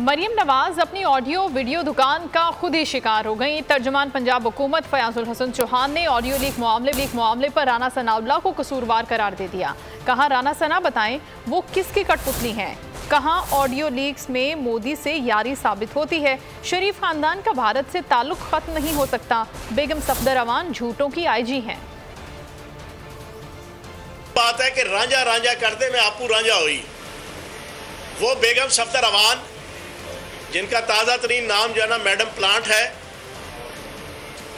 मरियम नवाज अपनी audio video दुकान का खुद ही शिकार हो गई। तर्जुमान पंजाब हुकूमत फयाजुल हसन चौहान ने ऑडियो लीक मामले पर राना सनाउल्लाह को कसूरवार करार दे दिया। कहा, राना सना बताएं वो किसकी कठपुतली हैं। कहा, ऑडियो लीक्स में मोदी से यारी साबित होती है। शरीफ खानदान का भारत से ताल्लुक खत्म नहीं हो सकता। बेगम सफदर अवान झूठों की आईजी हैं। बात है कि रांझा रांझा करते में आपू रांझा हुई। वो बेगम सफदर अवान जिनका ताज़ा तरीन नाम जो है ना मैडम प्लांट है,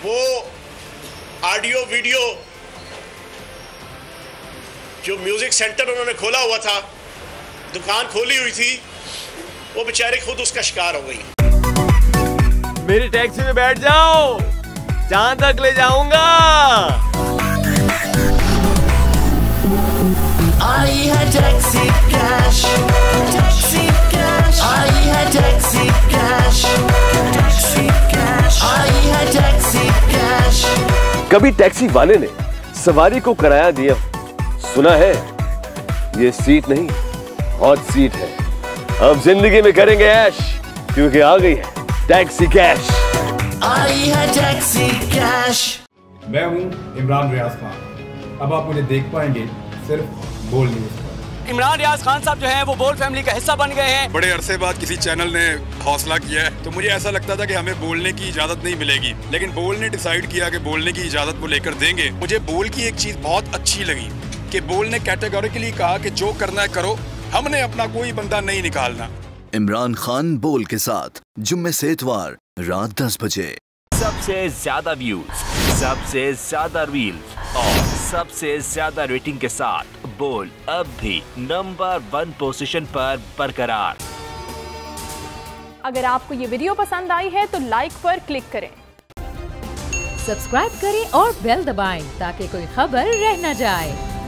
वो ऑडियो वीडियो जो म्यूजिक सेंटर उन्होंने खोला हुआ था, दुकान खोली हुई थी, वो बेचारे खुद उसका शिकार हो गई। मेरी टैक्सी में बैठ जाओ, जहां तक ले जाऊंगा। आई है टैक्सी कैश, टैक्सी कैश, आई है टैक्सी कैश, टैक्सी कैश, आई है टैक्सी कैश। कभी टैक्सी वाले ने सवारी को किराया दिया, सुना है ये सीट नहीं हॉट सीट है। अब जिंदगी में करेंगे ऐश, क्योंकि आ गई है टैक्सी कैश। आई है टैक्सी कैश। मैं हूं इमरान रियाज खान। अब आप मुझे देख पाएंगे सिर्फ बोल न्यूज़ पर। इमरान रियाज खान साहब जो हैं वो बोल फैमिली का हिस्सा बन गए हैं। बड़े अरसे बाद किसी चैनल ने हौसला किया है, तो मुझे ऐसा लगता था कि हमें बोलने की इजाजत नहीं मिलेगी, लेकिन बोल ने डिसाइड किया कि बोलने की इजाजत वो लेकर देंगे। मुझे बोल की एक चीज बहुत अच्छी लगी कि बोल ने कैटेगोरिकली कहा कि जो करना है करो, हमने अपना कोई बंदा नहीं निकालना। इमरान खान बोल के साथ जुम्मे से इतवार रात 10 बजे। सबसे ज्यादा व्यूज, सबसे ज्यादा रील्स और सबसे ज्यादा रेटिंग के साथ बोल अब भी नंबर 1 पोजीशन पर बरकरार। अगर आपको ये वीडियो पसंद आई है तो लाइक पर क्लिक करें, सब्सक्राइब करें और बेल दबाएं ताकि कोई खबर रह न जाए।